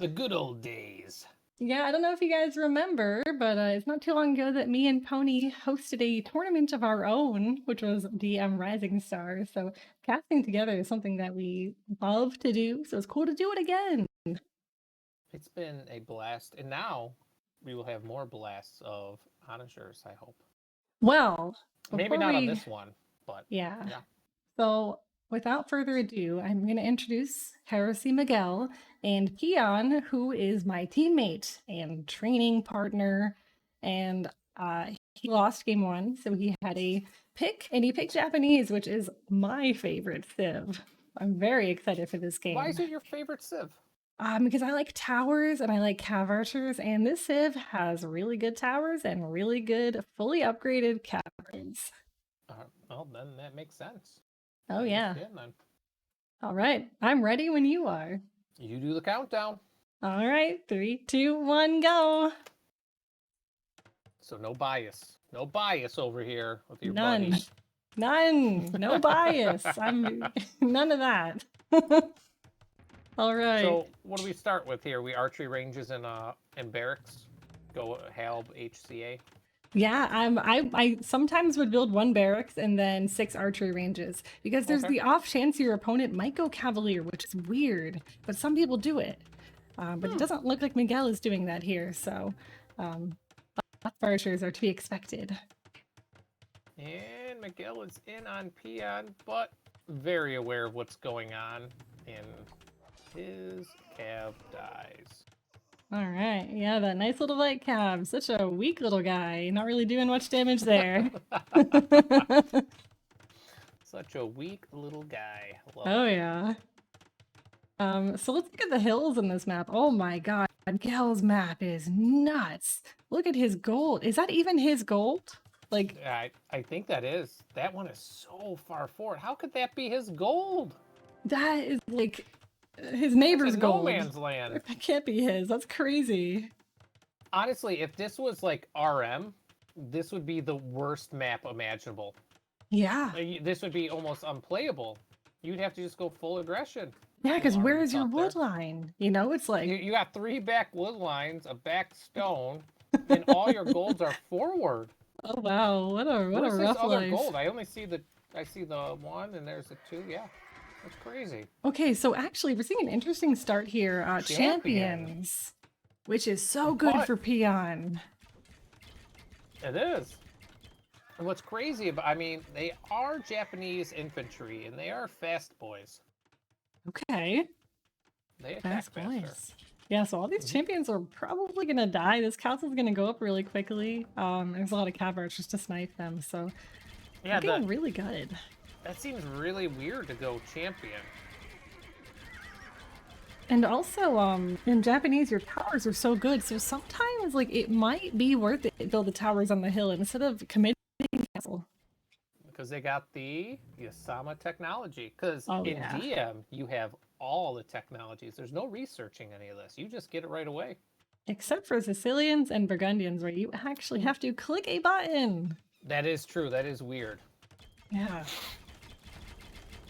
The good old days. Yeah, I don't know if you guys remember, but it's not too long ago that me and Pony hosted a tournament of our own, which was DM Rising Star. So casting together is something that we love to do. So it's cool to do it again. It's been a blast, and now we will have more blasts of onagers, I hope. Well, maybe not on this one, but yeah. yeah. So without further ado, I'm going to introduce Heresy Miguel and Peon, who is my teammate and training partner. And he lost game 1, so he had a pick, and he picked Japanese, which is my favorite civ. I'm very excited for this game. Why is it your favorite civ? Because I like towers and I like cav archers, and this civ has really good towers and really good fully upgraded cav archers. Well, then that makes sense. Oh, yeah. All right. I'm ready when you are. You do the countdown. All right. 3, 2, 1, go. So no bias. No bias over here with your None. buddies. None. No bias. I'm none of that. All right. So what do we start with here? We archery ranges in barracks. Go Halb HCA. Yeah, I sometimes would build 1 barracks and then 6 archery ranges because there's the off chance your opponent might go cavalier, which is weird, but some people do it. But it doesn't look like Miguel is doing that here, so archers are to be expected. And Miguel is in on Peon, but very aware of what's going on in his cav dies. All right, yeah, that nice little light cab. Such a weak little guy. Not really doing much damage there. Such a weak little guy. Oh, yeah. So let's look at the hills in this map. Oh my god, Miguel's map is nuts. Look at his gold. Is that even his gold? Like, I think that is. That one is so far forward. How could that be his gold? That is like his neighbor's gold. No man's land. That can't be his. That's crazy. Honestly, if this was like RM, this would be the worst map imaginable. Yeah. This would be almost unplayable. You'd have to just go full aggression. Yeah, because where's your wood line? You know, it's like... You got 3 back wood lines, a back stone, and all your golds are forward. Oh, wow. What a rough this other life. gold? I see the 1, and there's the 2, yeah. That's crazy. Okay, so actually, we're seeing an interesting start here. Champions, which is so good for Peon. It is. And what's crazy about, I mean, they are Japanese infantry, and they are fast boys. Okay. They attack fast boys. Yeah, so all these champions are probably going to die. This council is going to go up really quickly. There's a lot of cav archers to snipe them, so yeah, they're getting really good. That seems really weird to go champion. And also, in Japanese, your towers are so good, so sometimes, like, it might be worth it to build the towers on the hill instead of committing castle. Because they got the Yasama technology. Because in DM, you have all the technologies. There's no researching any of this. You just get it right away. Except for Sicilians and Burgundians, where you actually have to click a button. That is true. That is weird. Yeah.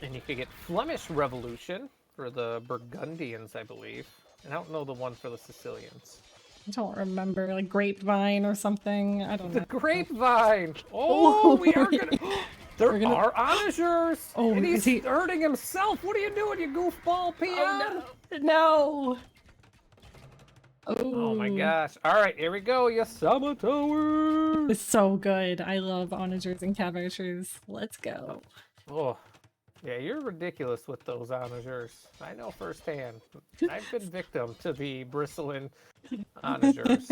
And you could get Flemish Revolution for the Burgundians, I believe. And I don't know the one for the Sicilians. I don't remember, like Grapevine or something. I don't know. The Grapevine! Oh, we are gonna... There are onagers! Oh, and he's hurting himself! What are you doing, you goofball, Peon? Oh, no! Oh my gosh. Alright, here we go, Yasama Tower! It's so good. I love onagers and cav archers. Let's go. Oh. Yeah, you're ridiculous with those onagers. I know firsthand. I've been victim to the bristling onagers.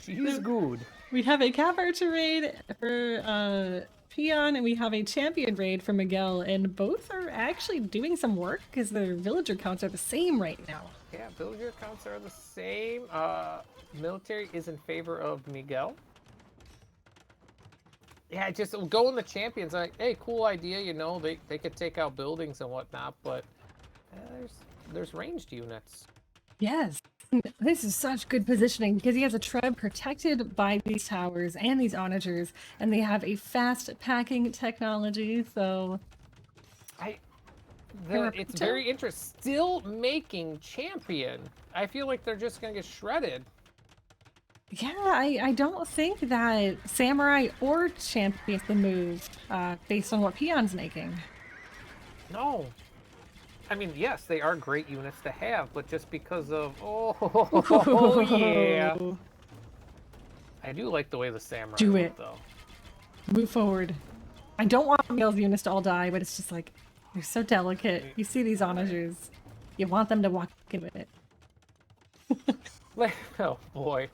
She's good. We have a cav archer raid for Peon, and we have a champion raid for Miguel, and both are actually doing some work because their villager counts are the same right now. Yeah, villager counts are the same. Military is in favor of Miguel. Yeah, just go in the champions. Like, hey, cool idea, you know, they could take out buildings and whatnot, but there's ranged units. Yes, this is such good positioning because he has a Treb protected by these towers and these onagers, and they have a fast packing technology, so... It's very interesting. Still making champion. I feel like they're just gonna get shredded. Yeah, I don't think that Samurai or Champion's the move based on what Peon's making. No. I mean, yes, they are great units to have, but just because of... Oh, yeah. I do like the way the Samurai Do look, it. though. Move forward. I don't want Miguel's units to all die, but it's just like, they're so delicate. You see these onagers. You want them to walk in with it. Like, oh, boy.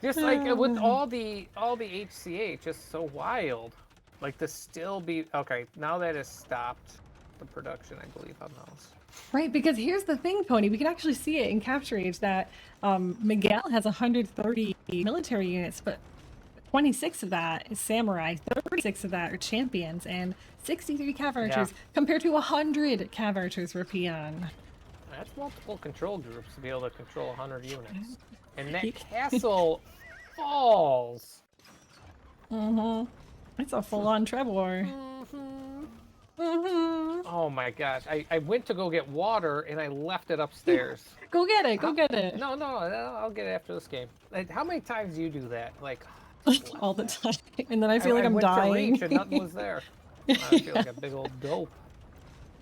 Just like with all the HCA, just so wild. Like to still be okay. Now that has stopped the production, I believe, on those. Right, because here's the thing, Pony. We can actually see it in Capture Age that Miguel has 130 military units, but 26 of that is Samurai, 36 of that are Champions, and 63 Cav Archers compared to 100 Cav Archers for Peon. That's multiple control groups to be able to control 100 units. And that castle falls. It's a full-on Trevor. Oh my gosh. I went to go get water and I left it upstairs. Go get it, go get it. No, I'll get it after this game. Like, how many times do you do that? Like, all the time. And then I feel like I'm went dying. To reach and nothing was there. I feel like a big old dope.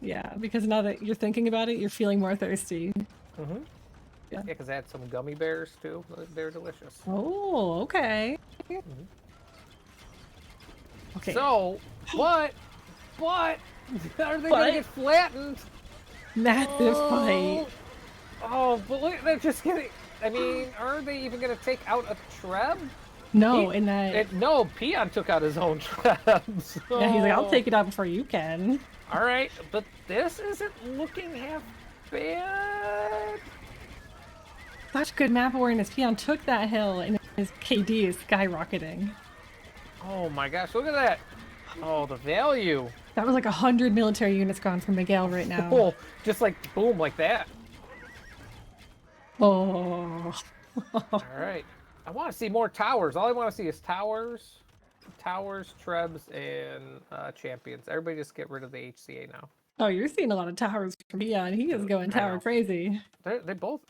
Yeah, because now that you're thinking about it, you're feeling more thirsty. Yeah, because I had some gummy bears too. They're delicious. Oh, okay. Okay. So, are they gonna get flattened? Massive fight. Oh, but look, they're just getting. I mean, are they even gonna take out a Treb? No, no, Peon took out his own Trebs. Yeah, he's like, I'll take it out before you can. All right, but this isn't looking half bad. Such good map awareness. Peon took that hill and his KD is skyrocketing. Oh my gosh, look at that. Oh, the value. That was like 100 military units gone from Miguel right now. Oh, just like boom, like that. Oh. All right. I want to see more towers. All I want to see is towers, Trebs, and champions. Everybody just get rid of the HCA now. Oh, you're seeing a lot of towers from Peon. He is going tower crazy. They both.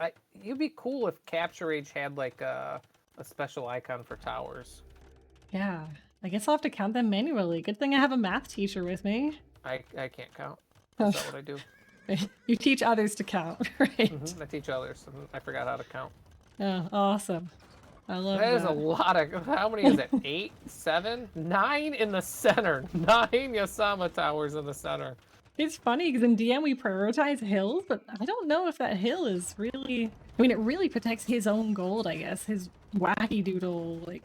It'd be cool if Capture Age had like a special icon for towers. Yeah. I guess I'll have to count them manually. Good thing I have a math teacher with me. I can't count. That's not what I do. You teach others to count, right? I teach others. I forgot how to count. Oh, awesome. I love that. That is a lot of. How many is it? 8, 7, 9 in the center. 9 Yasama towers in the center. It's funny because in DM we prioritize hills, but I don't know if that hill is really. I mean, it really protects his own gold, I guess. His wacky doodle, like,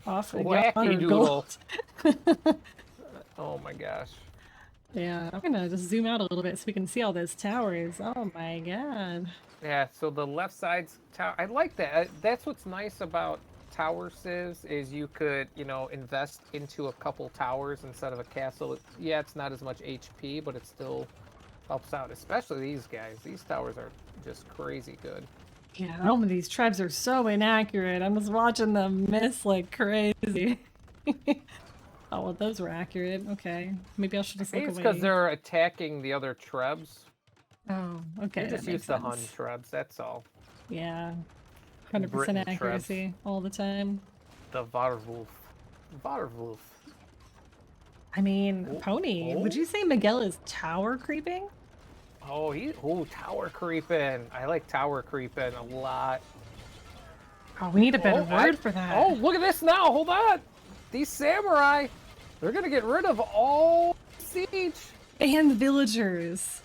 off wacky doodle. Oh my gosh. Yeah, I'm gonna just zoom out a little bit so we can see all those towers. Oh my god. Yeah, so the left side's tower. I like that. That's what's nice about tower civs is you could, invest into a couple towers instead of a castle. Yeah, it's not as much HP, but it still helps out. Especially these guys. These towers are just crazy good. Yeah, all of these Trebs are so inaccurate. I'm just watching them miss like crazy. Oh, well, those were accurate. Okay, maybe I should just look away. It's because they're attacking the other Trebs. Oh, okay. You just use the Hun Trebs, that's all. Yeah. 100% accuracy all the time. The Varwolf. Varwolf. I mean, Pony, would you say Miguel is tower creeping? Oh, tower creeping. I like tower creeping a lot. Oh, we need a better word for that. Oh, look at this now. Hold on. These samurai, they're going to get rid of all siege. And villagers.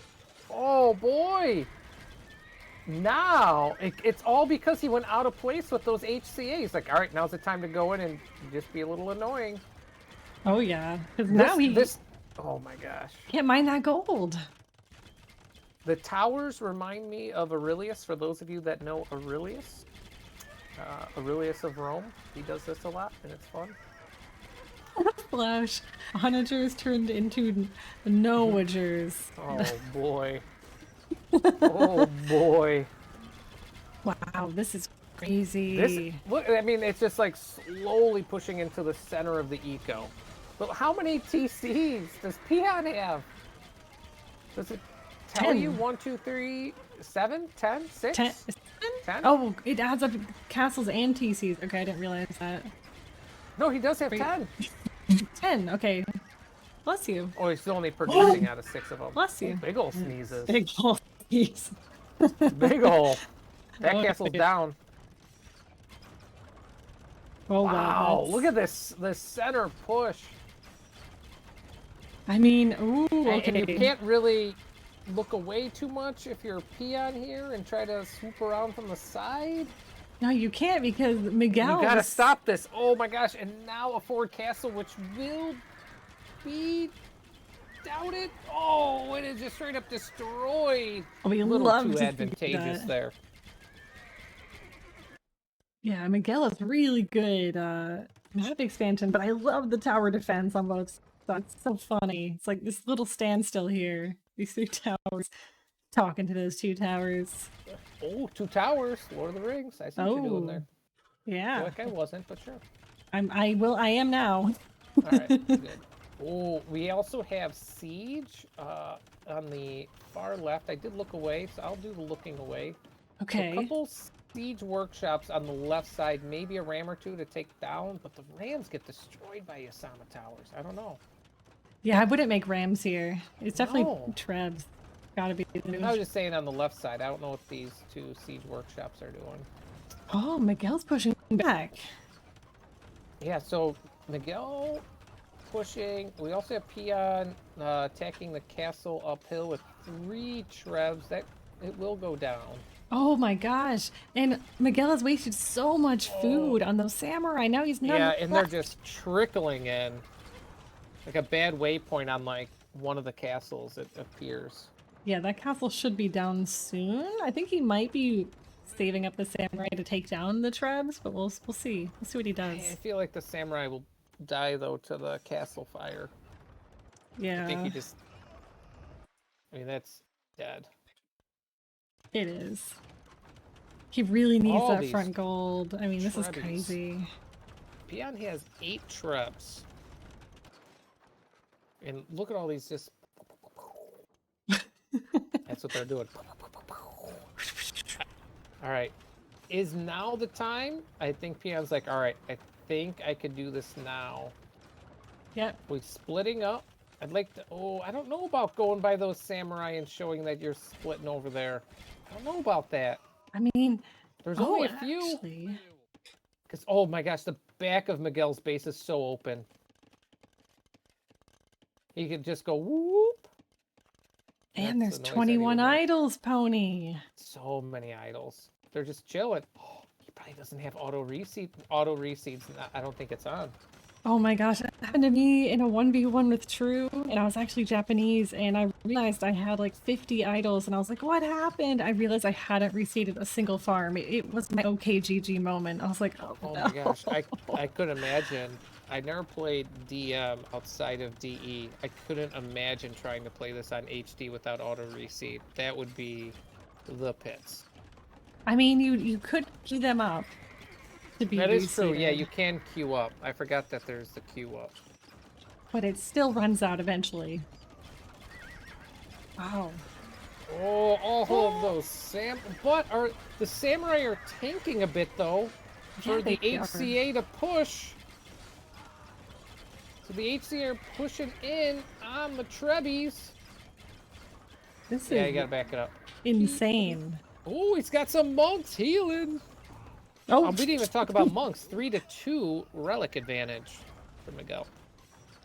Oh, boy. Now, it's all because he went out of place with those HCAs. Like, all right, now's the time to go in and just be a little annoying. Oh, yeah. Because now oh, my gosh. Can't mine that gold. The towers remind me of Aurelius, for those of you that know Aurelius. Aurelius of Rome. He does this a lot, and it's fun. Flash. Onagers turned into Nowagers. Oh, boy. Oh, boy. Wow, this is crazy. Look, I mean, it's just like slowly pushing into the center of the eco. But how many TCs does Peon have? tell you 10. 1, 2, 3, 7, 10, 6, 10. 10? Oh, it adds up castles and TCs. Okay, I didn't realize that. No, he does have Wait. 10. 10. Okay. Bless you. Oh, he's only producing out of 6 of them. Bless you. Ooh, big ol' sneezes. Big ol' sneeze. Big ol'. That Oh, castle's yeah. down. Oh Wow, wow. look at this center push. I mean, ooh, And you okay. can't really look away too much if you're a peon here and try to swoop around from the side. No, you can't because You Miguel gotta was... stop this. Oh my gosh, and now a forward castle, which will be doubted. Oh, it is just straight up destroyed. Oh, we A little love too to see advantageous that. there. Yeah, Miguel is really good map expansion, but I love the tower defense on both sides. It's so funny. It's like this little standstill here. These 3 towers talking to those 2 towers. Oh, 2 towers, Lord of the Rings. I see what you're doing there. Oh, I yeah. feel like I wasn't, but sure. I am now. All right, good. Oh, we also have siege on the far left. I did look away, so I'll do the looking away. Okay. So a couple siege workshops on the left side, maybe a ram or 2 to take down, but the rams get destroyed by Yasama towers. I don't know. Yeah, I wouldn't make rams here. It's definitely No. trebs. Gotta be. I was just saying on the left side. I don't know what these 2 siege workshops are doing. Oh, Miguel's pushing back. Yeah, so Miguel pushing. We also have Peon attacking the castle uphill with 3 trebs. That it will go down. Oh my gosh. And Miguel has wasted so much food on those samurai. Now he's not. Yeah, and they're just trickling in. Like a bad waypoint on like one of the castles, it appears. Yeah, that castle should be down soon. I think he might be saving up the samurai to take down the trebs, but we'll see. We'll see what he does. I feel like the samurai will die though to the castle fire. Yeah. I think he just. I mean, that's dead. It is. He really needs All that these front gold. I mean, this is trebbies. crazy. Peon has 8 trebs. And look at all these just. That's what they're doing. All right. Is now the time? I think Peon's like, all right, I think I could do this now. Yep. We're splitting up. I'd like to. Oh, I don't know about going by those samurai and showing that you're splitting over there. I don't know about that. I mean, There's only a few. Actually... Because, oh my gosh, the back of Miguel's base is so open. He could just go whoop. And That's there's the noise I 21 didn't make. idols, Pony. So many idols. They're just chilling. Oh, he probably doesn't have auto reseed. Auto reseeds. I don't think it's on. Oh my gosh, it happened to me in a 1v1 with True, and I was actually Japanese, and I realized I had like 50 idols, and I was like, what happened? I realized I hadn't reseeded a single farm. It was my OKGG moment. I was like, oh, Oh no. my gosh, I could imagine. I never played DM outside of DE. I couldn't imagine trying to play this on HD without auto reseed. That would be the pits. I mean, you could queue them up to be That is true. Yeah, reseeded, you can queue up. I forgot that there's the queue up. but it still runs out eventually. Wow. Oh, all of those but the samurai are tanking a bit though for Yeah, the they are. HCA to push. So the HCA are pushing in on the Trebbies. This Yeah, is you gotta back it up. insane. Oh, he's got some monks healing. Oh, We didn't even talk about monks. 3-2 relic advantage for Miguel.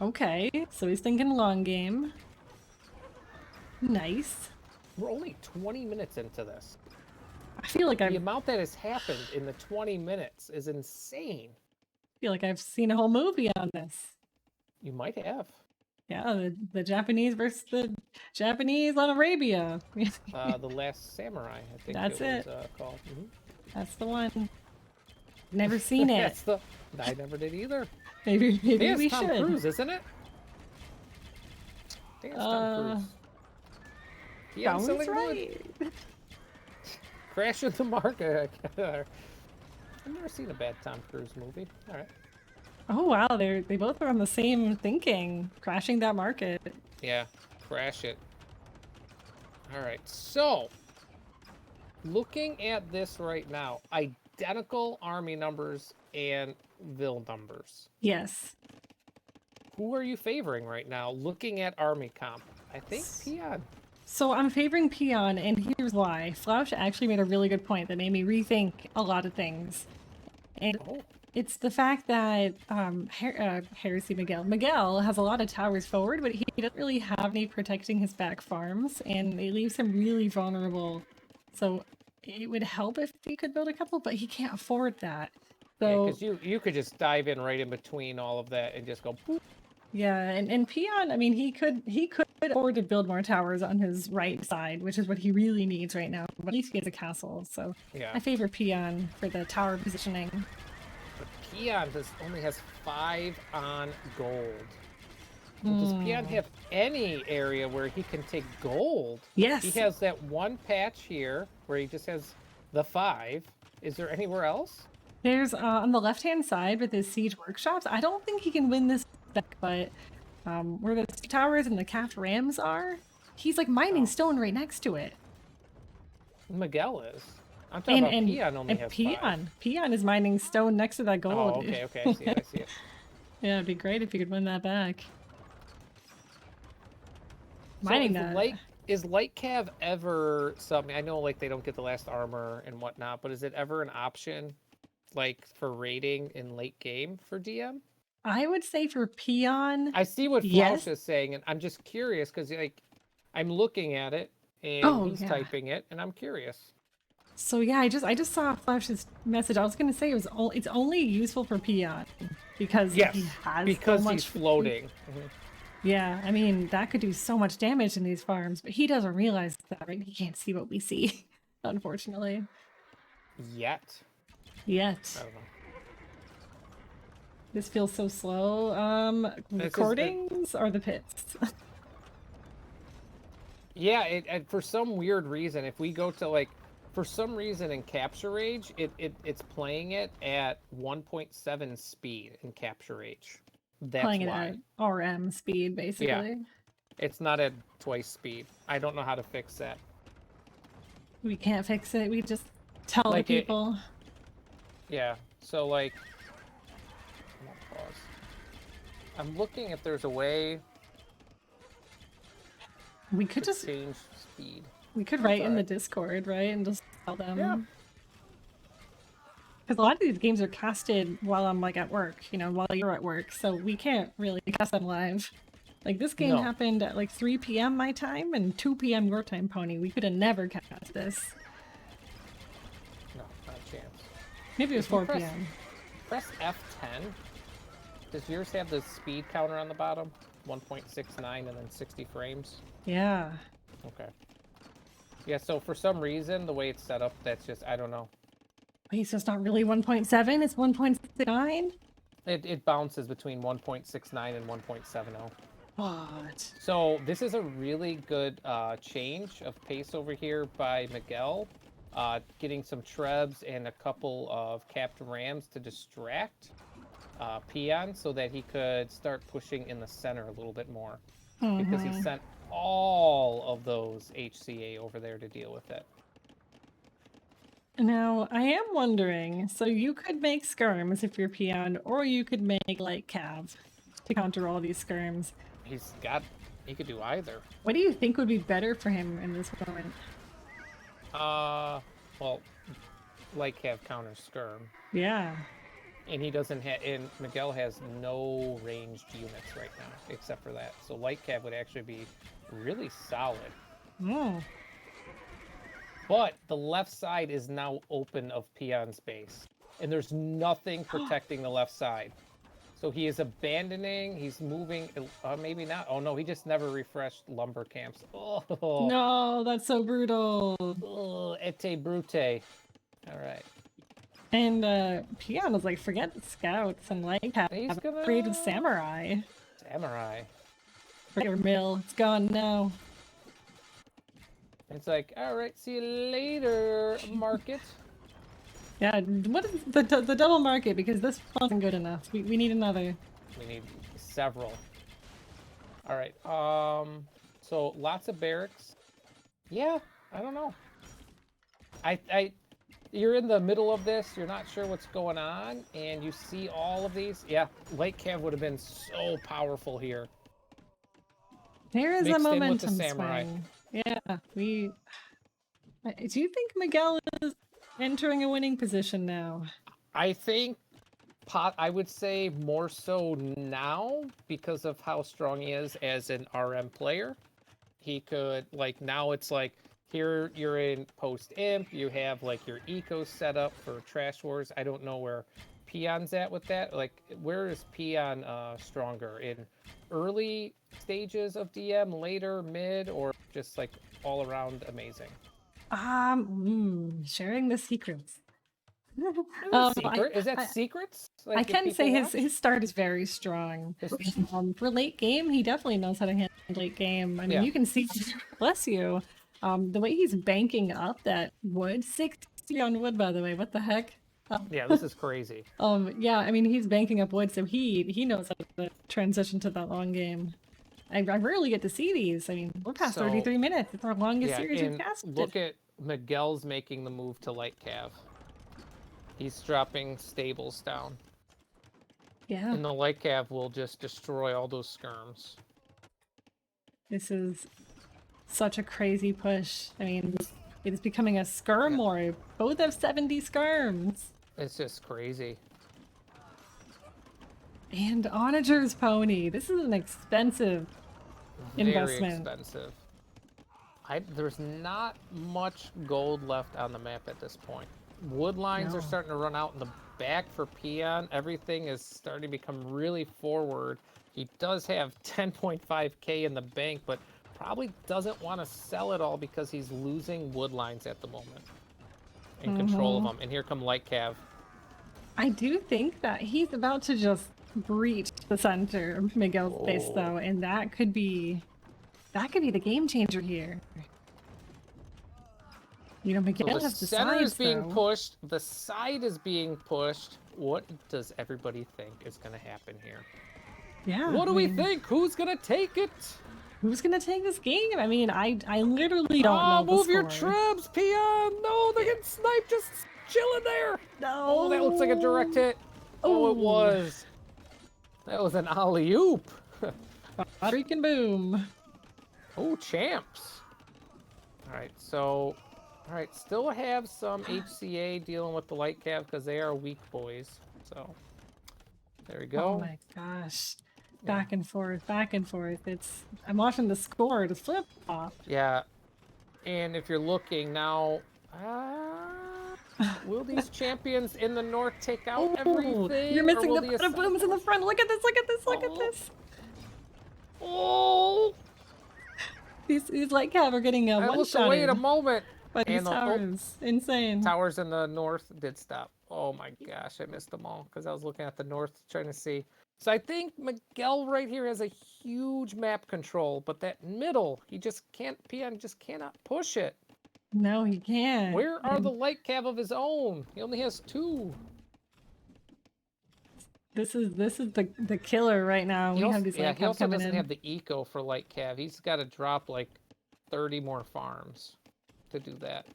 okay. So he's thinking long game. Nice. We're only 20 minutes into this. I feel like The amount that has happened in the 20 minutes is insane. I've seen a whole movie on this. You might have. Yeah, the Japanese versus the Japanese on Arabia. The Last Samurai, I think That's it was called. That's the one. Never seen it. I never did either. Maybe It's we Tom should. Cruise, isn't it? I think it's Tom Cruise. Yeah, Sounds selling right. wood. Crash of the market. I've never seen a bad Tom Cruise movie. All right. Oh wow, they both are on the same thinking. Crashing that market. Yeah, crash it. All right, so looking at this right now, identical army numbers and vil numbers. Yes. Who are you favoring right now? Looking at army comp, I think Peon. So I'm favoring Peon, and here's why. Flausch actually made a really good point that made me rethink a lot of things. And it's the fact that Heresy Miguel has a lot of towers forward, but he doesn't really have any protecting his back farms, and it leaves him really vulnerable. So it would help if he could build a couple, but he can't afford that. So, yeah, because you could just dive in right in between all of that and just go boop. Yeah, and Peon, I mean, he could afford to build more towers on his right side, which is what he really needs right now. But at least he has a castle, so Yeah. I favor Peon for the tower positioning. But Peon only has 5 on gold. Does Peon have any area where he can take gold? Yes. He has that one patch here where he just has the 5. Is there anywhere else? There's on the left-hand side with his siege workshops. I don't think he can win this deck, but where the towers and the capped rams are, he's like mining stone right next to it. Miguel is. I'm talking about Peon only has 5. Peon is mining stone next to that gold. Oh, okay, I see it, I see it. Yeah, it'd be great if you could win that back. So Mining that. Is light cav ever something? I know like they don't get the last armor and whatnot, but is it ever an option like for raiding in late game for DM? I would say for Peon. I see what Flausch is saying, and I'm just curious because like I'm looking at it and he's typing it, and I'm curious. So yeah, I just saw Flausch's message. I was gonna say it's only useful for Peon because he has so much he's floating. Yeah, I mean that could do so much damage in these farms, but he doesn't realize that, right? He can't see what we see, unfortunately. Yet. I don't know. This feels so slow. Recordings or the pits? Yeah, for some weird reason, if we go to like, for some reason in Capture Rage, it's playing it at 1.7 speed in Capture Rage. That's playing why. it at RM speed, basically. Yeah. It's not at twice speed. I don't know how to fix that. We can't fix it. We just tell the people. Yeah. So like, pause. I'm looking if there's a way. We could just change speed. We could write in the Discord, right, and just tell them. Yeah. Because a lot of these games are casted while I'm like at work, you know, while you're at work, so we can't really cast them live. Like this game happened at like 3 p.m. my time and 2 p.m. your time, Pony. We could have never cast this. No, not a chance. Maybe it was 4 p.m. Press F10. Does yours have the speed counter on the bottom? 1.69 and then 60 frames? Yeah. Okay. Yeah, so for some reason, the way it's set up, that's just, I don't know. Wait, so it's not really 1.7, it's 1.69? It bounces between 1.69 and 1.70. What? So this is a really good change of pace over here by Miguel. Getting some trebs and a couple of capped rams to distract Peon so that he could start pushing in the center a little bit more. Because he sent all of those HCA over there to deal with it. Now, I am wondering, so you could make skirms if you're Peon, or you could make light cav to counter all these skirms. He could do either. What do you think would be better for him in this moment? Well, light cav counters skirm. Yeah. And he doesn't have, and Miguel has no ranged units right now, except for that. So light cav would actually be really solid. But the left side is now open of Peon's base. And there's nothing protecting the left side. So he is abandoning, he's moving, maybe not. Oh no, he just never refreshed lumber camps. Oh. No, that's so brutal. Oh, ete brute. All right. And Peon was like, forget the scouts and light cav. He's gonna afraid of samurai. Samurai. Forget your mill, it's gone now. It's like, all right, see you later, market. Yeah, what is the double market? Because this wasn't good enough. We need another. We need several. All right. So lots of barracks. Yeah, I don't know. You're in the middle of this, you're not sure what's going on, and you see all of these. Yeah, light cav would have been so powerful here. There is a Mixed in with the momentum samurai. swing. Yeah, we. Do you think Miguel is entering a winning position now? I think I would say more so now because of how strong he is as an RM player. He could, like, now it's like, here you're in post imp, you have like your eco set up for trash wars. I don't know where Peon's at with that. Like, where is Peon stronger, in early stages of DM, later, mid, or just like all around amazing? Sharing the secrets. Secret? Is that secrets? Like, I if can say people his start is very strong. For late game, he definitely knows how to handle late game. I mean, Yeah. you can see, bless you, the way he's banking up that wood, 60 on wood, by the way. What the heck? Yeah, this is crazy. Yeah, I mean, he's banking up wood, so he knows how to transition to that long game. I rarely get to see these. I mean, we're past 33 minutes. It's our longest series we've casted. Look at Miguel's making the move to light cav. He's dropping stables down. Yeah. And the light cav will just destroy all those skirms. This is such a crazy push. I mean, it is becoming a skirm war. Both have 70 skirms. It's just crazy. And Onager's pony. This is an expensive investment. Very expensive. There's not much gold left on the map at this point. Wood lines are starting to run out in the back for Peon. Everything is starting to become really forward. He does have 10.5k in the bank, but probably doesn't want to sell it all because he's losing wood lines at the moment. In control of them. And here come light cav. I do think that he's about to just breach the center of Miguel's base, though, and that could be the game changer here. You know, Miguel has the center is being though. pushed. The side is being pushed. What does everybody think is going to happen here? Yeah. What do we think? Who's going to take it? Who's going to take this game? I mean, I literally don't know. Move your troops, Peon! No, they're getting sniped. Just chilling there. No. Oh, that looks like a direct hit. Oh, it was. That was an alley-oop. Freaking boom. Oh, champs. All right, so... All right, still have some HCA dealing with the light cav because they are weak boys. So, there we go. Oh my gosh. Back and forth, back and forth. I'm watching the score to flip flop. Yeah, and if you're looking now, will these champions in the north take out everything? You're missing the bada booms in the front. Look at this, look at this, look at this. Oh! These light cav are getting one-shotted. Wait a moment. By these towers. Insane. Towers in the north did stop. Oh my gosh, I missed them all because I was looking at the north trying to see. So I think Miguel right here has a huge map control, but that middle, he just can't, Peon just cannot push it. No, he can't. Where are the light cav of his own? He only has 2. This is the killer right now. We have these light cav he also coming doesn't in. have the eco for light cav. He's got to drop like 30 more farms to do that.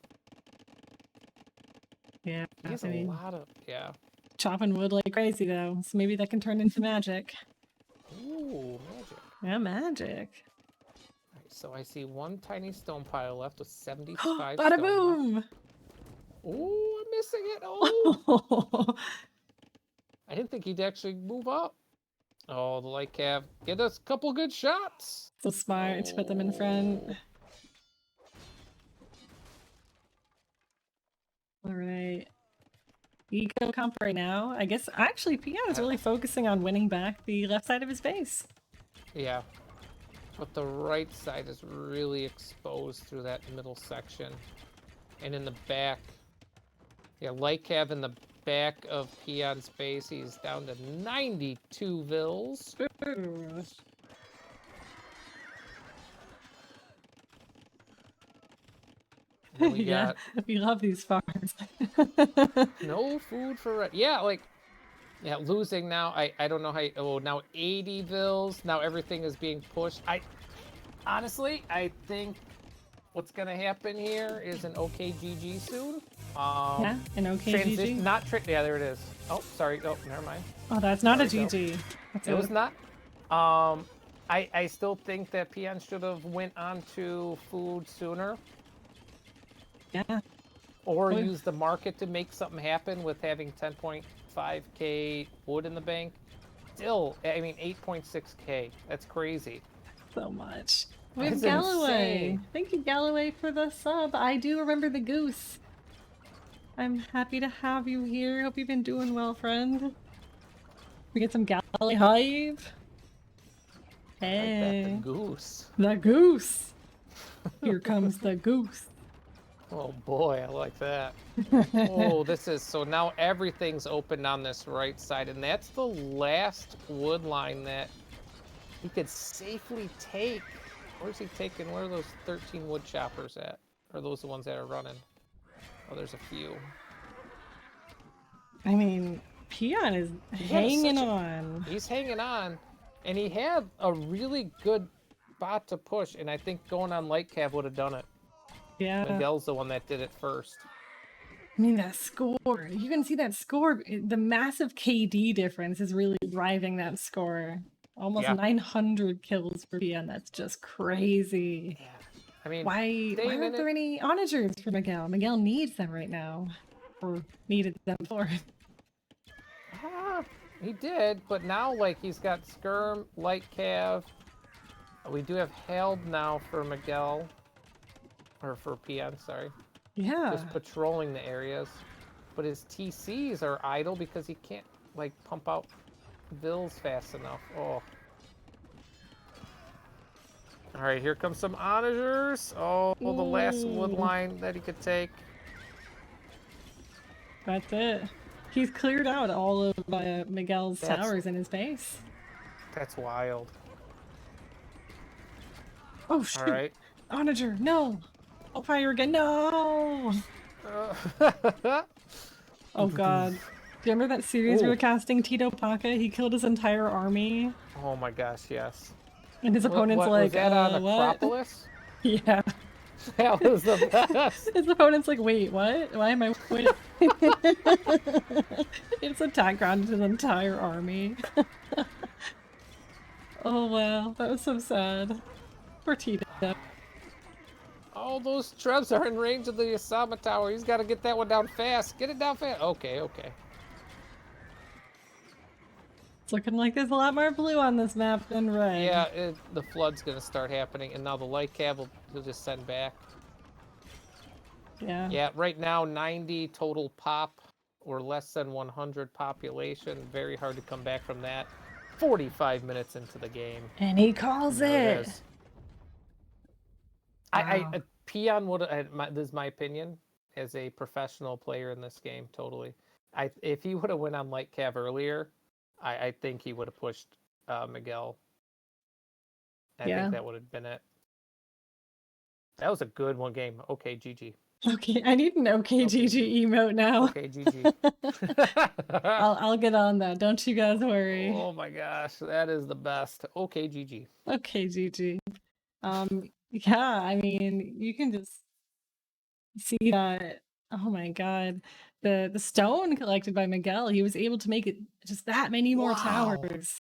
Yeah, he has a lot of chopping wood like crazy though, so maybe that can turn into magic. Ooh, magic. Yeah, magic. Right, so I see one tiny stone pile left with 75 Bada stone boom! left. Ooh, I'm missing it. Oh! I didn't think he'd actually move up. Oh, the light cav. Get us a couple good shots. So smart to put them in front. All right. Eco comp right now. I guess actually Peon is really focusing on winning back the left side of his base. Yeah. But the right side is really exposed through that middle section. And in the back. Yeah, light cav in the back of Peon's base. He's down to 92 vils. Yeah, we love these farms. No food for... Yeah, like... Yeah, losing now. I don't know how... Oh, now 80 vils. Now everything is being pushed. Honestly, I think... what's gonna happen here is an OKGG soon. Yeah, an OKGG. Transition, not trick. Yeah, there it is. Oh, sorry. Oh, never mind. Oh, that's not Sorry, a GG. That's it was not. I still think that Peon should have went on to food sooner. Yeah. Or use the market to make something happen with having 10.5k wood in the bank. Still, I mean, 8.6k. That's crazy. So much. We have That's Galloway. insane. Thank you, Galloway, for the sub. I do remember the goose. I'm happy to have you here. Hope you've been doing well, friend. We get some Galloway hive. Hey. Like that, the goose. The goose. Here comes the goose. Oh boy, I like that. Oh, this is, so now everything's open on this right side, and that's the last wood line that he could safely take. Where's he taking? Where are those 13 wood choppers at? Are those the ones that are running? Oh, there's a few. I mean, Peon is hanging on. He's hanging on, and he had a really good bot to push, and I think going on light cav would have done it. Yeah. Miguel's the one that did it first. I mean, that score. You can see that score. The massive KD difference is really driving that score. Almost 900 kills for Peon. That's just crazy. Yeah. I mean, why aren't there any onagers for Miguel? Miguel needs them right now. Or needed them before. He did, but now, like, he's got Skirm, Light Cav. We do have Held now for Miguel. Or for Peon, sorry. Yeah. Just patrolling the areas. But his TCs are idle because he can't, like, pump out Vills fast enough. Oh. Alright, here comes some onagers. Oh, the last wood line that he could take. That's it. He's cleared out all of Miguel's towers in his base. That's wild. Oh, shoot. Alright. Onager, no! Oh, fire again, no! Oh, God. Do you remember that series we were casting, Tito Paca? He killed his entire army. Oh my gosh, yes. And his opponent's like, was that on Acropolis? Yeah. That was the best. His opponent's like, wait, what? Why am I waiting? It's attack grounded his entire army. Oh, wow. That was so sad. Poor Tito. Oh, those trebs are in range of the Osama Tower. He's got to get that one down fast. Get it down fast. Okay, okay. It's looking like there's a lot more blue on this map than red. Yeah, the flood's going to start happening, and now the light cav will just send back. Yeah. Yeah, right now, 90 total pop, or less than 100 population. Very hard to come back from that. 45 minutes into the game. And he calls it. Wow. Peon would have, this is my opinion, as a professional player in this game, totally. If he would have went on light cav earlier, I think he would have pushed Miguel. I think that would have been it. That was a good one game. Okay, GG. Okay, I need an OKGG emote now. Okay, GG. I'll get on that. Don't you guys worry. Oh my gosh, that is the best. Okay, GG. Okay, GG. Yeah, I mean, you can just see that. Oh my God, the stone collected by Miguel. He was able to make it just that many more towers.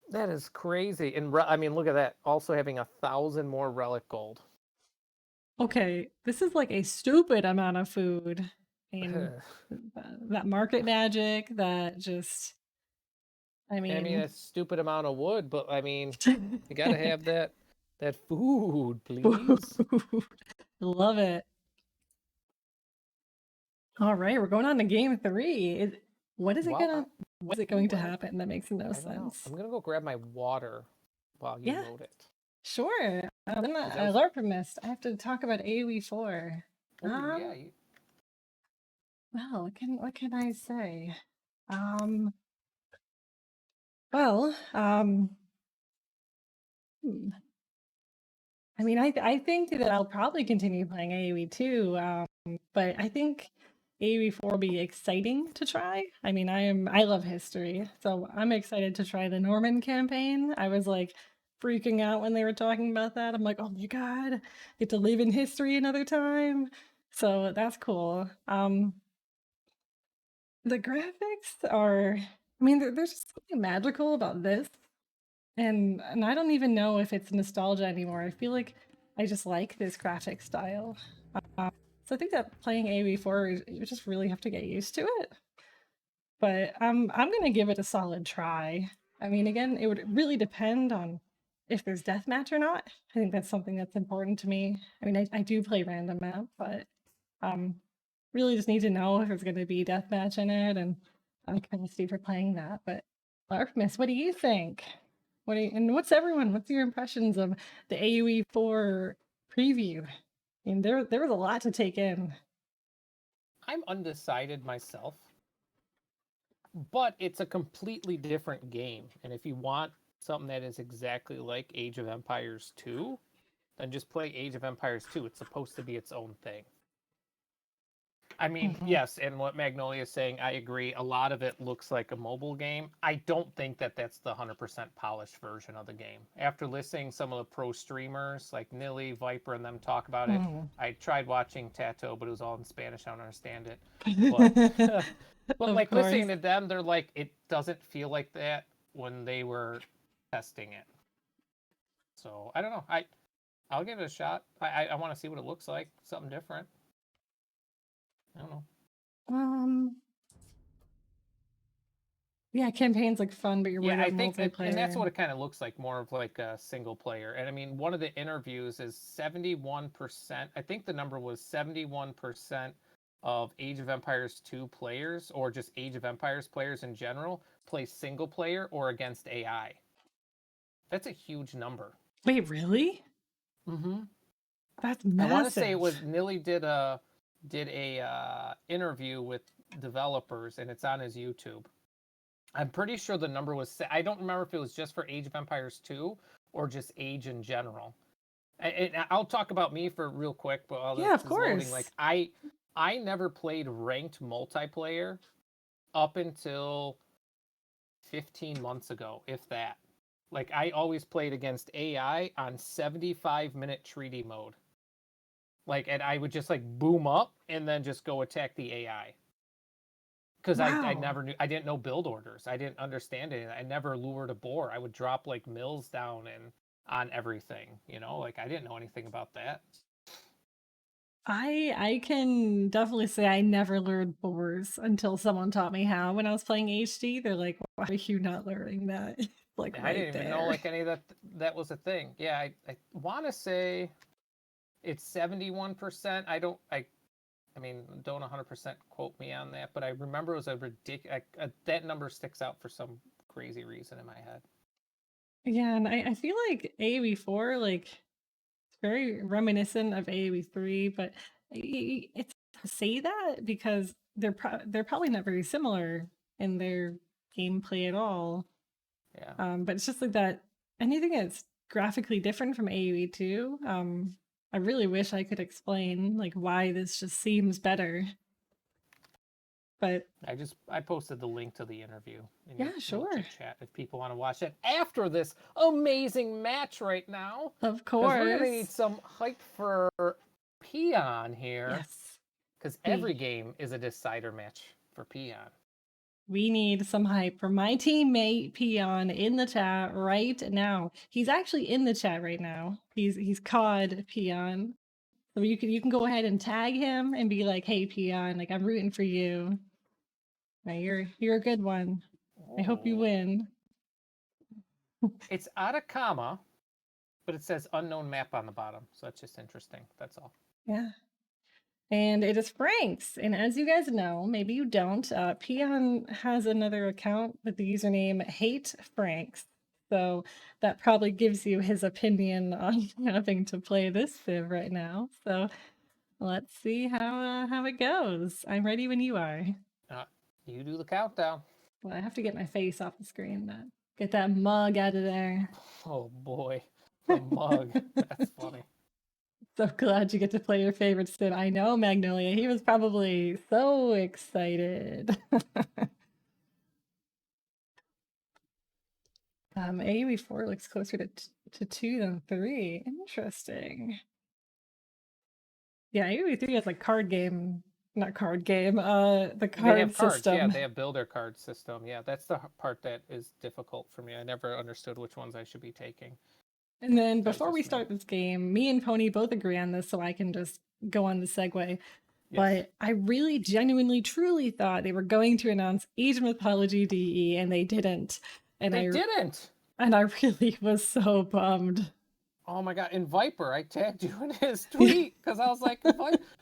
That is crazy. And I mean, look at that. Also having 1,000 more relic gold. Okay, this is like a stupid amount of food. And that market magic, that just, I mean, a stupid amount of wood, but I mean, you gotta have that food, please. Love it. All right, we're going on to game 3. What is it going to happen? That makes no sense. I'm gonna go grab my water while you load it. Sure. Then I alertness. I have to talk about AoE4. Oh, yeah. Well, what can I say? Well, I mean, I think that I'll probably continue playing AoE2, but I think AoE4 will be exciting to try. I mean, I love history, so I'm excited to try the Norman campaign. I was like, freaking out when they were talking about that. I'm like, oh my god, get to live in history another time. So that's cool. The graphics are, I mean, there's just something magical about this, and I don't even know if it's nostalgia anymore. I feel like I just like this graphic style. So I think that playing AoE4, you just really have to get used to it. But I'm gonna give it a solid try. I mean, again, it would really depend on if there's deathmatch or not. I think that's something that's important to me. I mean, I do play random map, but um, really just need to know if there's going to be deathmatch in it, and I'm kind of stupid for playing that. But Artemis, what do you think? And what's your impressions of the AoE4 preview? I mean, there was a lot to take in. I'm undecided myself, but it's a completely different game. And if you want something that is exactly like Age of Empires 2, then just play Age of Empires 2. It's supposed to be its own thing. I mean, yes, and what Magnolia is saying, I agree. A lot of it looks like a mobile game. I don't think that that's the 100% polished version of the game. After listening some of the pro streamers like Nilly, Viper, and them talk about it, I tried watching Tato, but it was all in Spanish. I don't understand it. But but Of like course. listening to them, they're like, it doesn't feel like that when they were testing it. So I don't know. I'll give it a shot. I want to see what it looks like. Something different. I don't know. Um, yeah, campaign's like fun, but you're Yeah, worried I about think, and that's multiplayer. what it kind of looks like, more of like a single player. And I mean, one of the interviews is 71%. I think the number was 71% of Age of Empires 2 players, or just Age of Empires players in general, play single player or against AI. That's a huge number. Wait, really? Mm-hmm. That's I want to say it massive. was Nilly did a interview with developers, and it's on his YouTube. I'm pretty sure the number was. I don't remember if it was just for Age of Empires 2 or just Age in general. I'll talk about me for real quick, but while this Yeah, of is loading, course. like I never played ranked multiplayer up until 15 months ago, if that. Like I always played against AI on 75-minute treaty mode. Like, and I would just like boom up and then just go attack the AI. Because I Wow. never knew, I didn't know build orders. I didn't understand it. I never lured a boar. I would drop like mills down and on everything, like I didn't know anything about that. I can definitely say I never learned boars until someone taught me how when I was playing HD. They're like, why are you not learning that? Like I right didn't even know there. like any of that was a thing. Yeah, I want to say it's 71%. I mean, don't 100% quote me on that, but I remember it was a ridiculous, that number sticks out for some crazy reason in my head. Yeah, and I feel like AoE4, like, it's very reminiscent of AoE3, but it's to say that because they're probably not very similar in their gameplay at all. Yeah. But it's just like that anything that's graphically different from AoE2, I really wish I could explain like why this just seems better. But I posted the link to the interview in your yeah, little sure. chit chat if people want to watch it after this amazing match right now. Of Because we're gonna course. need some hype for Peon here. Yes. Because every We game is a decider match for Peon. we need some hype for my teammate Peon in the chat right now. He's actually in the chat right now. He's COD Peon. So you can go ahead and tag him and be like, "Hey Peon, like I'm rooting for you. Now you're a good one. I hope you Oh. win." It's Atacama, but it says unknown map on the bottom. So that's just interesting. That's all. Yeah. And it is Frank's. And as you guys know, maybe you don't, Peon has another account with the username Hate Franks. So that probably gives you his opinion on having to play this civ right now. So let's see how it goes. I'm ready when you are. Uh, you do the countdown. Well, I have to get my face off the screen. Get that mug out of there. Oh boy, the mug. That's funny. So glad you get to play your favorite civ. I know, Magnolia. He was probably so excited. AoE4 looks closer to 2 than 3. Interesting. Yeah, AoE3 has like card game, not card game, the They card have cards. Yeah, system. they have builder card system. Yeah, that's the part that is difficult for me. I never understood which ones I should be taking. And then That's before we just me. start this game, me and Pony both agree on this, so I can just go on the segue. Yes. But I really, genuinely, truly thought they were going to announce Age of Mythology DE, and they didn't. And They didn't. And I really was so bummed. Oh my god! And Viper, I tagged you in his tweet because I was like,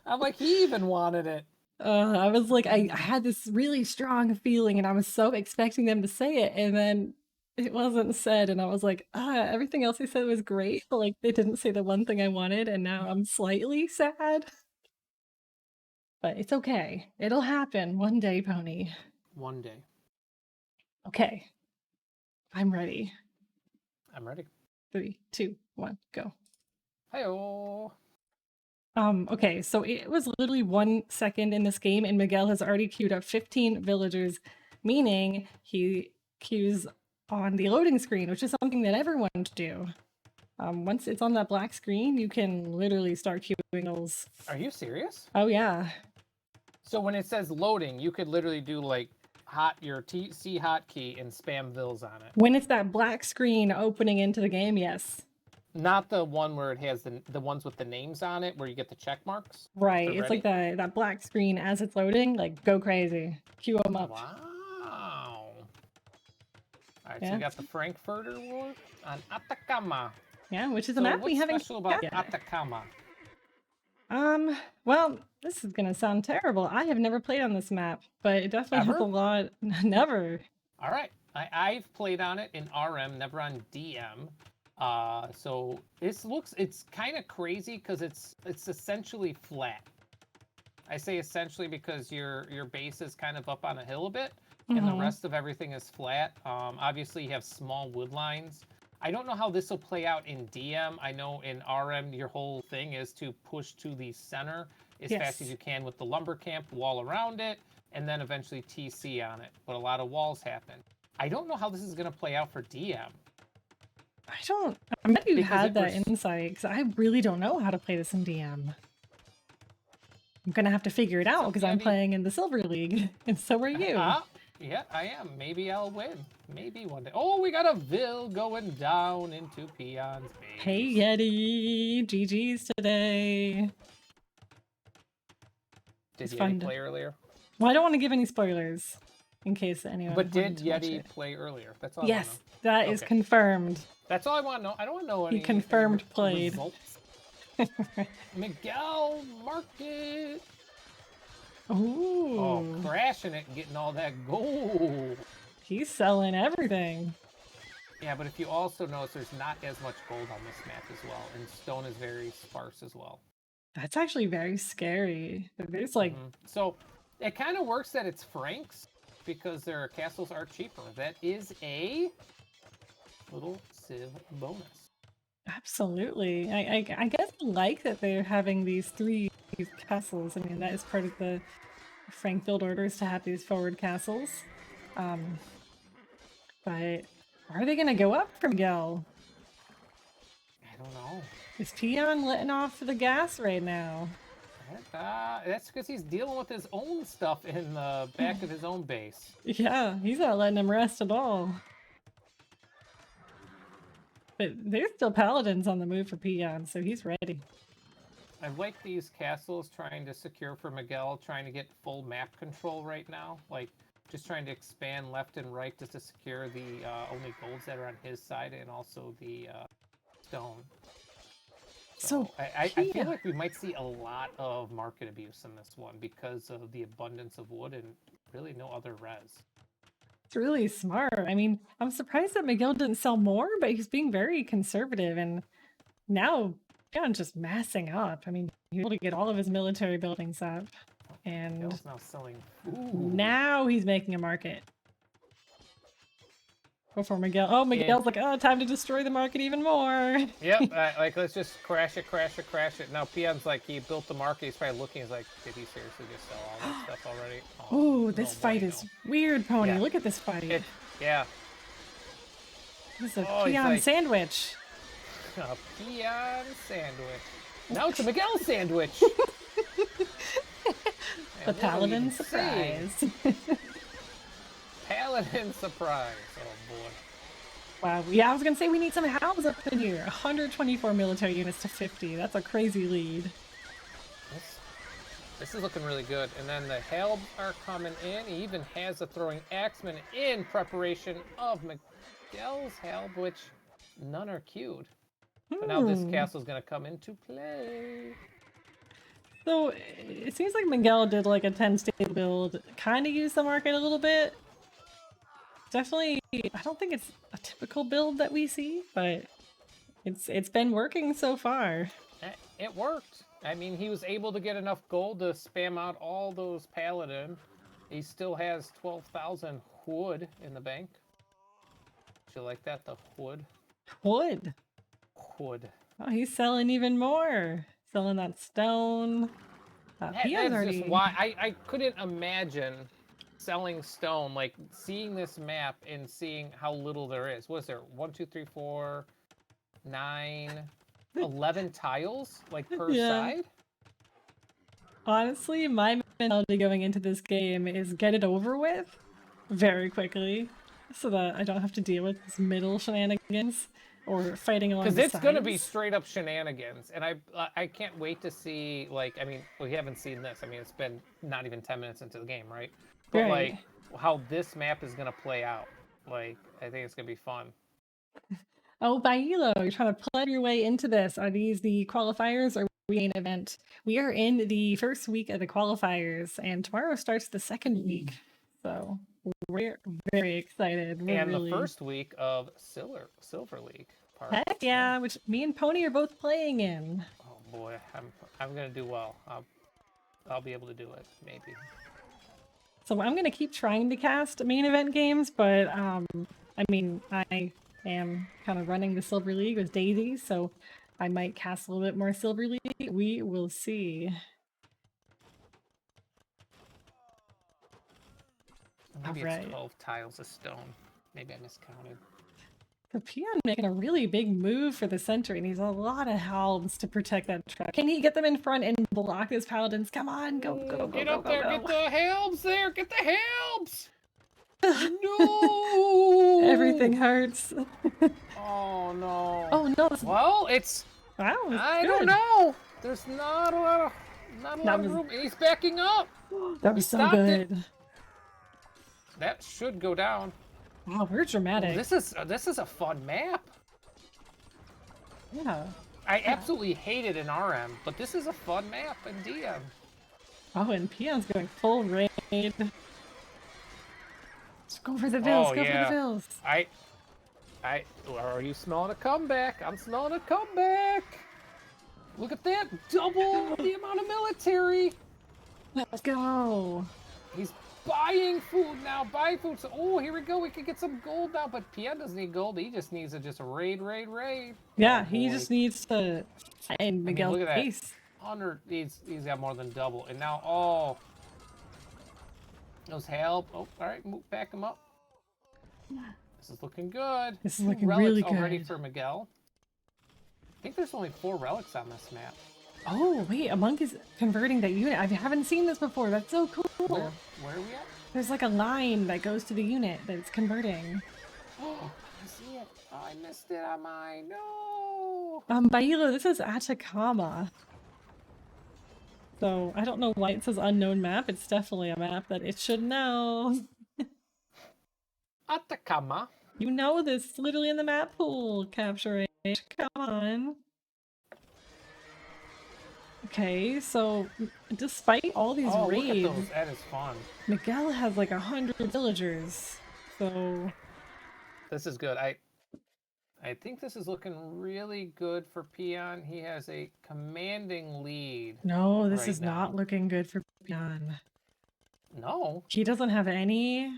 I'm like, he even wanted it. I was like, I had this really strong feeling, and I was so expecting them to say it, and then it wasn't said, and I was like, everything else they said was great, but like they didn't say the one thing I wanted, and now I'm slightly sad. But it's okay. It'll happen one day, Pony. One day. Okay. I'm ready. I'm ready. 3, 2, 1, go. Hey-oh. Okay, so it was literally 1 second in this game, and Miguel has already queued up 15 villagers, meaning he queues on the loading screen, which is something that everyone should do. Once it's on that black screen, you can literally start queuing those. Are you serious? Oh yeah. So when it says loading, you could literally do like your C hotkey and spam vills on it. When it's that black screen opening into the game, yes. Not the one where it has the ones with the names on it, where you get the check marks. Right, it's like that black screen as it's loading. Like, go crazy, queue them up. Wow. All right, yeah. So you got the Frankfurter War on Atacama. Yeah, which is a map we haven't. What's special about Atacama? Well, this is gonna sound terrible. I have never played on this map, but it definitely has a lot. Never. All right, I've played on it in RM, never on DM. So it's kind of crazy because it's essentially flat. I say essentially because your base is kind of up on a hill a bit, and the rest of everything is flat. Obviously you have small wood lines. I don't know how this will play out in DM. I know in RM your whole thing is to push to the center as fast as you can with the lumber camp, wall around it, and then eventually TC on it. But a lot of walls happen. I don't know how this is going to play out for DM. I bet you had that insight, because I really don't know how to play this in DM. I'm gonna have to figure it out because I'm playing in the Silver League, and so are you. Yeah, I am. Maybe I'll win. Maybe one day. Oh, we got a Vil going down into Peon's base. Hey, Yeti. GG's today. Did Yeti play earlier? Well, I don't want to give any spoilers in case anyone. But did Yeti play earlier? That's all. Yes, that is confirmed. That's all I want to know. I don't want to know any. He confirmed played. Results. Miguel Market. Ooh. Oh, crashing it and getting all that gold. He's selling everything. Yeah, but if you also notice, there's not as much gold on this map as well, and stone is very sparse as well. That's actually very scary. There's like... So it kind of works that it's Franks, because their castles are cheaper. That is a little Civ bonus. Absolutely. I guess I like that they're having these castles. I mean, that is part of the Frank build orders to have these forward castles. But are they going to go up for Miguel? I don't know. Is Peon letting off the gas right now? That's because he's dealing with his own stuff in the back of his own base. Yeah, he's not letting him rest at all. But there's still paladins on the move for Peon, so he's ready. I like these castles trying to secure for Miguel, trying to get full map control right now. Like, just trying to expand left and right just to secure the only golds that are on his side and also the stone. So I feel like we might see a lot of market abuse in this one because of the abundance of wood and really no other res. It's really smart. I mean, I'm surprised that Miguel didn't sell more, but he's being very conservative, and now Peon's just massing up. I mean, he's able to get all of his military buildings up, and Miguel's now selling. Now he's making a market. Before Miguel. Oh, Miguel's like, oh, time to destroy the market even more. Yep, like, let's just crash it. Now, Peon's like, he built the market. He's probably looking, he's like, did he seriously just sell all that stuff already? Oh, this fight is weird, Pony. Yeah. Look at this fight. Yeah. It's a Oh, he's peon like sandwich. a peon sandwich. Now it's a Miguel sandwich. The And what are we paladin even saying? surprise. Paladin surprise. Oh boy. Wow. Yeah, I was gonna say we need some hounds up in here. 124 military units to 50. That's a crazy lead. This is looking really good. And then the Halbs are coming in. He even has a throwing axeman in preparation of Miguel's Halb, which none are queued. But now this castle's going to come into play. So it seems like Miguel did like a 10 stable build, kind of used the market a little bit. Definitely, I don't think it's a typical build that we see, but it's been working so far. It worked. I mean, he was able to get enough gold to spam out all those paladin. He still has 12,000 wood in the bank. Do you like that? The wood? Wood. Wood. Oh, he's selling even more. Selling that stone. That's already... just why I couldn't imagine selling stone, like seeing this map and seeing how little there is. What is there? 1, 2, 3, 4, 9, 11 tiles, like per side? Honestly, my mentality going into this game is get it over with very quickly so that I don't have to deal with this middle shenanigans or fighting along the sides. Because it's going to be straight up shenanigans, and I can't wait to see, like, I mean, we haven't seen this. I mean, it's been not even 10 minutes into the game, right? But, like, how this map is going to play out. Like, I think it's going to be fun. Oh, Bailo, you're trying to plug your way into this. Are these the qualifiers or main event? We are in the first week of the qualifiers, and tomorrow starts the second week. So we're very excited. And the first week of Silver League. Heck yeah, which me and Pony are both playing in. Oh boy, I'm gonna do well. I'll be able to do it, maybe. So I'm gonna keep trying to cast main event games, but I mean, I am kind of running the Silver League with Daisy, so I might cast a little bit more Silver League. We will see. Maybe it's 12 tiles of stone. Maybe I miscounted. The Peon making a really big move for the center, and he's a lot of halbs to protect that track. Can he get them in front and block his paladins? Come on, go, go, go, get go, up there, go. Get the halbs there, get the halbs! No! Everything hurts. Oh no. Oh no. Well, it's... Wow, I don't know. There's not a lot of room. And he's backing up. That was so good. It. That should go down. Wow, we're dramatic. Oh, this is a fun map. Yeah. I absolutely hate it in RM, but this is a fun map in DM. Oh, and Peon's going full raid. Just go for the Bills. Go for the Bills. Are you smelling a comeback? I'm smelling a comeback. Look at that, double the amount of military. Let's go. He's buying food now, buying food. So, oh, here we go. We could get some gold now, but Peon doesn't need gold. He just needs to just raid. Yeah, he just needs to find Miguel's face. 100. He's got more than double, and now those help. Oh, all right, back him up. This is looking good. This is looking really good. Already for Miguel. I think there's only 4 relics on this map. Oh, wait, a monk is converting that unit. I haven't seen this before. That's so cool. Where are we at? There's like a line that goes to the unit that's converting. Oh, I see it. Oh, I missed it on mine. No. Bailo, this is Atacama. So I don't know why it says unknown map. It's definitely a map that it should know. Atacama. You know this. It's literally in the map pool. Capture Age. Come on. Okay, so despite all these raids, look at those. That is fun. Miguel has like 100 villagers. So this is good. I think this is looking really good for Peon. He has a commanding lead. No, this is not looking good for Peon. No. He doesn't have any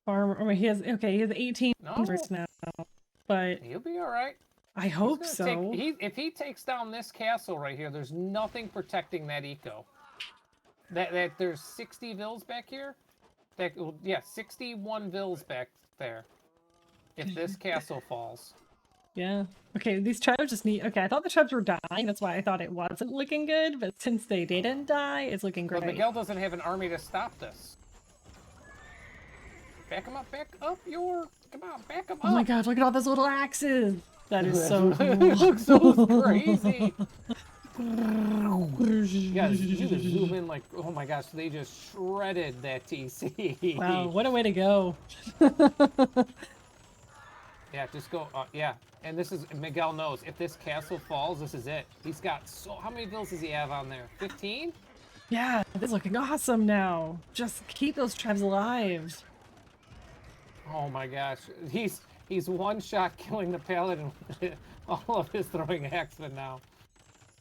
farm. I mean, he has 18 farmers now, but he'll be all right. I hope so. If he takes down this castle right here, there's nothing protecting that eco. That there's 60 vills back here. 61 vills back there. if this castle falls. Yeah. Okay, these trebs just need... Okay, I thought the trebs were dying. That's why I thought it wasn't looking good. But since they didn't die, it's looking great. But Miguel doesn't have an army to stop this. Back him up, back up your... Come on, back him up. Oh my god, look at all those little axes. That is so cool. It looks so crazy. Yeah, you just zoom in like, oh my gosh, they just shredded that TC. Wow, what a way to go. Yeah, just go, yeah. And this is, Miguel knows, if this castle falls, this is it. He's got so, how many vills does he have on there? 15? Yeah, this is looking awesome now. Just keep those trebs alive. Oh my gosh. He's one shot killing the paladin with all of his throwing axemen now.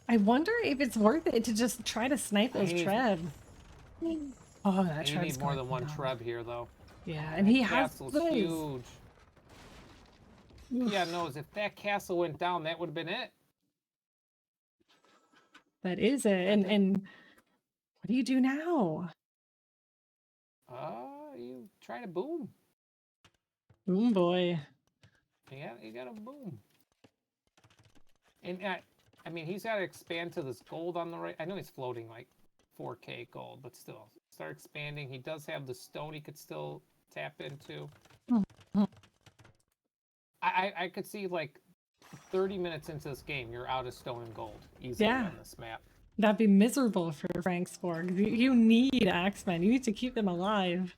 I wonder if it's worth it to just try to snipe those trebs. Oh, that You treb's need more going than one down. treb here, though. Yeah, and he has Castle's those. huge. Yeah, knows if that castle went down, that would have been it. That is it. And what do you do now? You try to boom. Boom boy. You gotta boom. And I mean, he's got to expand to this gold on the right. I know he's floating like 4K gold, but still, start expanding. He does have the stone he could still tap into. Mm-hmm. I could see like 30 minutes into this game, you're out of stone and gold easily on this map. That'd be miserable for Franksborg. You need axemen. You need to keep them alive.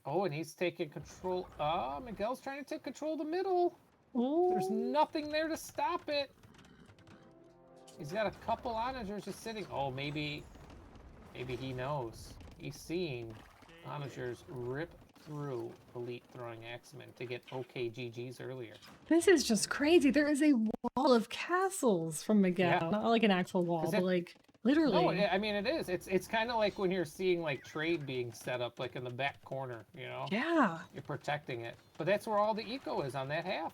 Oh, and he's taking control. Miguel's trying to take control of the middle. Ooh. There's nothing there to stop it. He's got a couple onagers just sitting. Oh, maybe he knows. He's seeing onagers rip through elite throwing axemen to get okay GGs earlier. This is just crazy. There is a wall of castles from Miguel. Yeah. Not like an actual wall, but like literally. No, I mean it is. It's kind of like when you're seeing like trade being set up like in the back corner, you know? Yeah. You're protecting it. But that's where all the eco is on that half.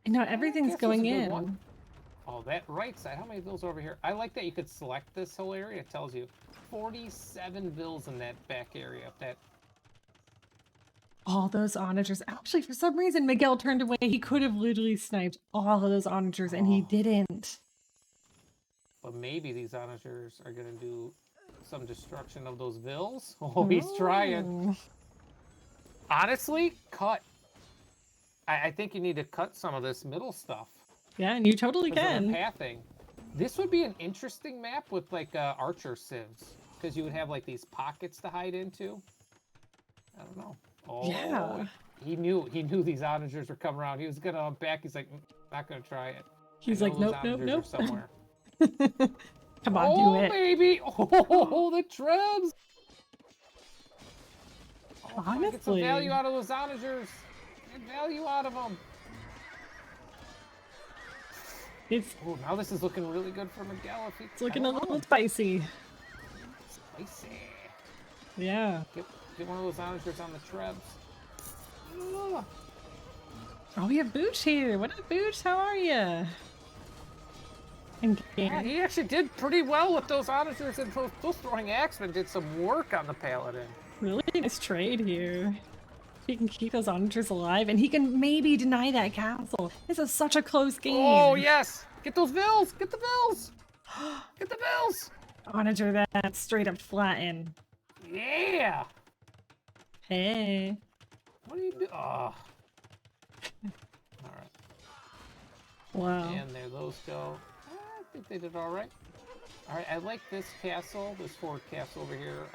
No, everything's going in. One. Oh, that right side. How many vills over here? I like that you could select this whole area. It tells you 47 vills in that back area. All those onagers. Actually, for some reason, Miguel turned away. He could have literally sniped all of those onagers, and he didn't. But maybe these onagers are going to do some destruction of those vills. Oh, he's trying. Honestly, cut. I think you need to cut some of this middle stuff. Yeah, and you totally can. Pathing. This would be an interesting map with like archer civs, because you would have like these pockets to hide into. I don't know. Oh, yeah. He knew these onagers were coming around. He was gonna unpack. He's like, not gonna try it. He's like, nope. Somewhere. Come on, do it. Baby. Oh, the trebs. Oh, honestly, get some value out of those onagers. Get value out of them. Oh, now this is looking really good for Miguel. It's looking a little spicy. Spicy. Yeah. Get one of those onagers on the trebs. Oh, we have Booch here. What up, Booch? How are you? Yeah, he actually did pretty well with those onagers, and those throwing axemen did some work on the paladin. Really nice trade here. He can keep those onagers alive, and he can maybe deny that castle. This is such a close game. Oh, yes! Get those vills! Get the vills! Get the vills! Onager that straight up flatten. Yeah! Hey. What do you do? Oh. Alright. Wow. And there those go. I think they did alright. Alright, I like this castle, this forward castle over here.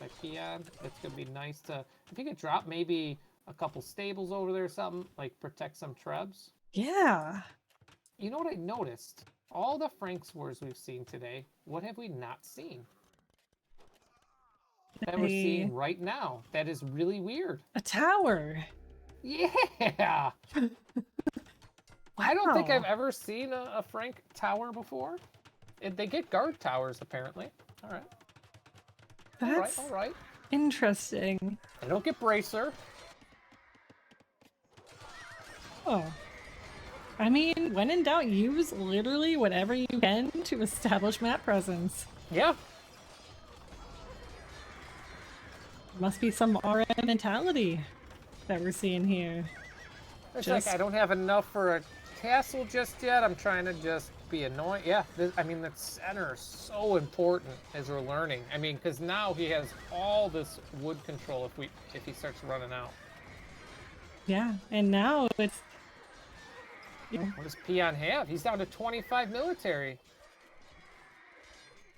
By Peon. It's gonna be nice to, if you could drop maybe a couple stables over there or something, like protect some trebs. Yeah. You know what I noticed? All the Franks wars we've seen today, what have we not seen? That we're seeing right now. That is really weird. A tower. Yeah. Wow. I don't think I've ever seen a Frank tower before. They get guard towers apparently. All right. That's all right. Interesting. They don't get bracer. Oh. I mean, when in doubt, use literally whatever you can to establish map presence. Yeah. Must be some RM mentality that we're seeing here. It's Just- like I don't have enough for a castle just yet. I'm trying to just be annoying. Yeah, I mean, the center is so important as we're learning. I mean, because now he has all this wood control if he starts running out. Yeah, and now it's... What does Peon have? He's down to 25 military.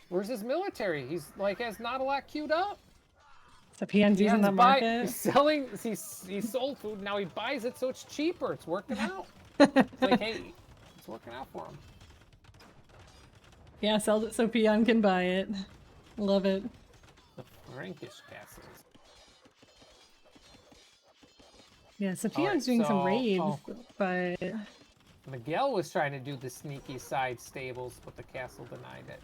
Where's his military? He's like has not a lot queued up. So Peon's using the market. He's selling. He sold food. Now he buys it, so it's cheaper. It's working out. It's like, hey, it's working out for him. Yeah, sells it so Peon can buy it. Love it. The Frankish castles. Yeah, so Peon's doing some raids, but... Miguel was trying to do the sneaky side stables, but the castle denied it.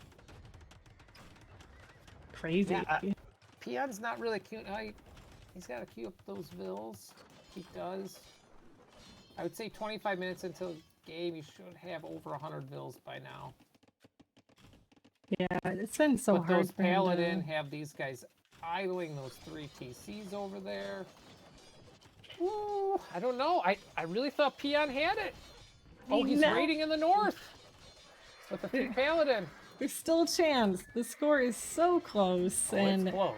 Crazy. Yeah, Peon's not really cute. He's got to queue up those vills. He does. I would say 25 minutes into the game, you should have over 100 vills by now. Yeah, it's been so but hard those for him Paladin to... have these guys idling those 3 TCs over there. Ooh, I don't know. I really thought Peon had it. Oh, he's raiding in the north with the 3 Paladin. There's still a chance. The score is so close, and it's close.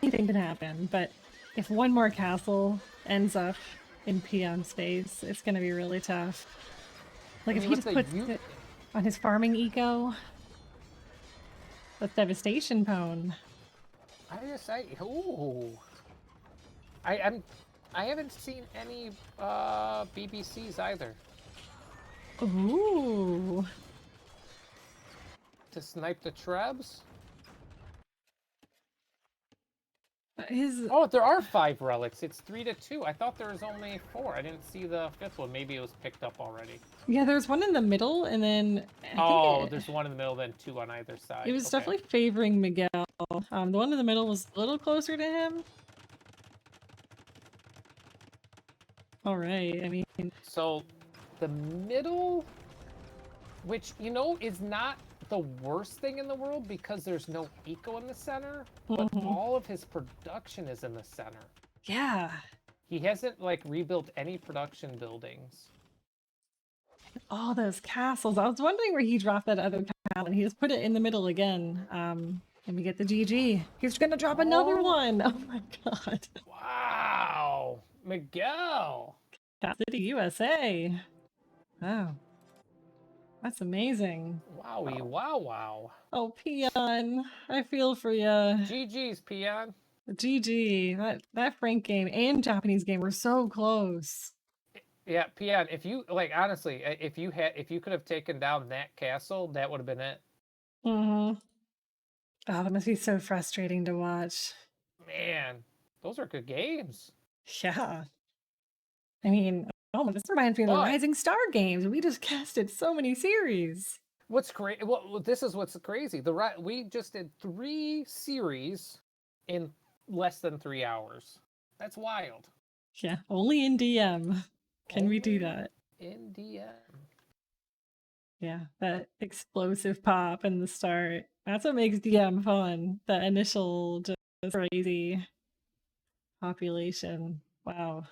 Anything can happen. But if one more castle ends up in Peon's face, it's going to be really tough. Like if he just puts it on his farming eco, that's devastation, Peon. I haven't seen any BBCs either. Ooh. To snipe the Trebs? Oh, there are 5 relics. It's 3-2. I thought there was only 4. I didn't see the 5th one. Maybe it was picked up already. Yeah, there's one in the middle, and then... there's one in the middle, then 2 on either side. It was definitely favoring Miguel. The one in the middle was a little closer to him. Alright, I mean... So, the middle, which, you know, is not the worst thing in the world because there's no eco in the center, but all of his production is in the center. Yeah. He hasn't, like, rebuilt any production buildings. All those castles. I was wondering where he dropped that other castle, and he just put it in the middle again. And we get the GG. He's gonna drop another one! Oh my god. Wow! Miguel! Cat City, USA! Wow. That's amazing. Wowie, wow. Oh, Peon. I feel for ya. GG's, Peon. GG. That Frank game and Japanese game were so close. Yeah, Peon, if you, like, honestly, if you could have taken down that castle, that would have been it. Oh, that must be so frustrating to watch. Man, those are good games. Yeah. I mean, this reminds me of the Rising Star games. We just casted so many series. What's crazy? Well, this is what's crazy. We just did 3 series in less than 3 hours. That's wild. Yeah, only in DM can we do that. In DM. Yeah, that explosive pop in the start. That's what makes DM fun. That initial just crazy population. Wow.